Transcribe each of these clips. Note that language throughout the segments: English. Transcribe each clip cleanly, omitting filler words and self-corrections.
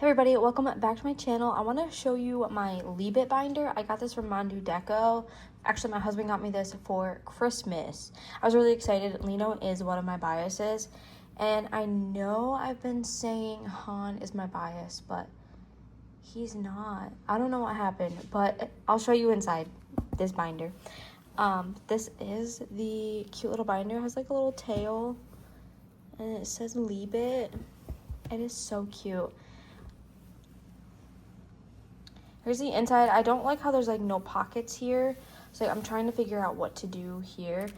Hey everybody, welcome back to my channel. I want to show you my Leebit binder. I got this from Mandu Deco. Actually, my husband got me this for Christmas. I was really excited. Lino is one of my biases. And I know I've been saying Han is my bias, but he's not. I don't know what happened, but I'll show you inside this binder. This is the cute little binder. It has like a little tail. And it says Leebit. It is so cute. Here's the inside. I don't like how there's like no pockets here. So I'm trying to figure out what to do here.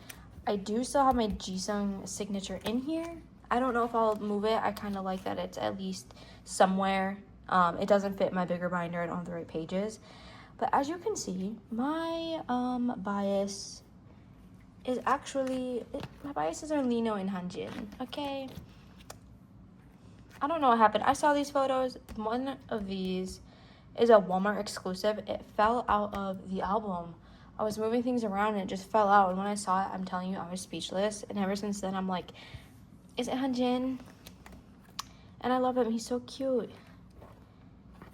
I do still have my Jisung signature in here. I don't know if I'll move it. I kind of like that it's at least somewhere. It doesn't fit my bigger binder. I don't have the right pages. But as you can see, my bias is actually, my biases are Know Hyunjin, okay? I don't know what happened. I saw these photos. One of these is a Walmart exclusive. It fell out of the album. I was moving things around and it just fell out. And when I saw it, I'm telling you, I was speechless. And ever since then, I'm like, is it Hyunjin? And I love him. He's so cute.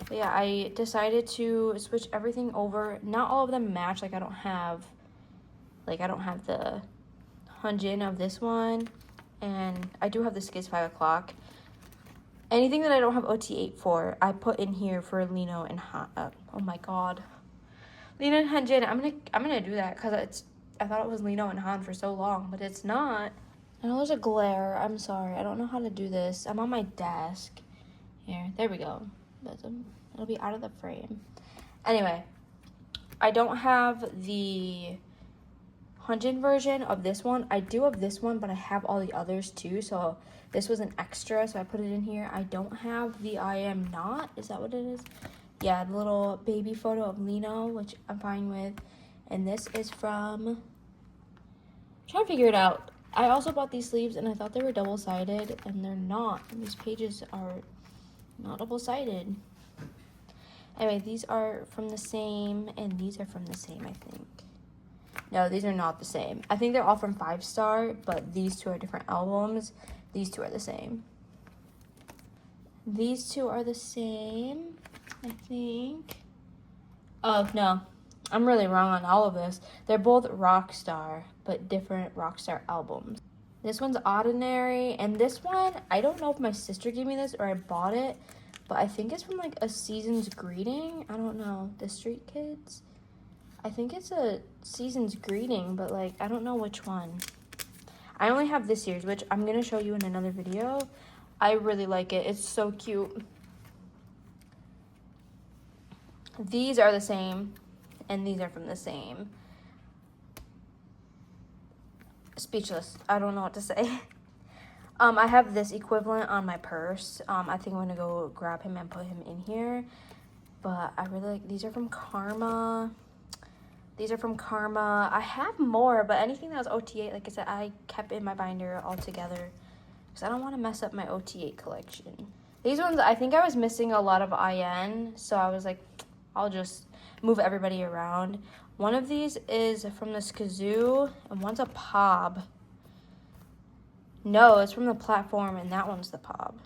But yeah, I decided to switch everything over. Not all of them match. Like I don't have the Hyunjin of this one. And I do have the Skiz 5 o'clock. Anything that I don't have OT8 for, I put in here for Lino and Han. Oh my god, Lino and Hyunjin. I'm gonna do that because I thought it was Lino and Han for so long, but it's not. I know there's a glare. I'm sorry. I don't know how to do this. I'm on my desk. Here, there we go. But it'll be out of the frame. Anyway, I don't have the Hyunjin version of this one. I do have this one, but I have all the others too. So this was an extra, so I put it in here. I don't have the I am not. Is that what it is? Yeah, the little baby photo of Lino, which I'm fine with. And this is from, I'm trying to figure it out. I also bought these sleeves and I thought they were double-sided, and they're not. These pages are not double-sided. Anyway, these are from the same, and these are from the same, I think. No, these are not the same. I think they're all from 5 Star, but these two are different albums. These two are the same. These two are the same, I think. Oh, no. I'm really wrong on all of this. They're both Rockstar, but different Rockstar albums. This one's Ordinary, and this one, I don't know if my sister gave me this or I bought it, but I think it's from like a Season's Greeting. I don't know. The Street Kids? I think it's a Season's Greeting, but like, I don't know which one. I only have this year's, which I'm going to show you in another video. I really like it. It's so cute. These are the same, and these are from the same. Speechless. I don't know what to say. I have this equivalent on my purse. I think I'm going to go grab him and put him in here. But I really like, these are from Karma. These are from Karma. I have more, but anything that was OT8, like I said, I kept in my binder all together because I don't want to mess up my OT8 collection. These ones, I think I was missing a lot of IN, so I was like, I'll just move everybody around. One of these is from the Skazoo, and one's a Pob. No, it's from the Platform, and that one's the Pob.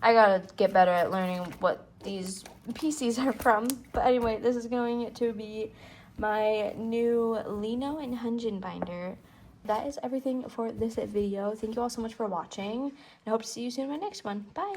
I gotta get better at learning what these PCs are from. But anyway, this is going to be my new Lino and Hyunjin binder. That is everything for this video. Thank you all so much for watching. I hope to see you soon in my next one. Bye!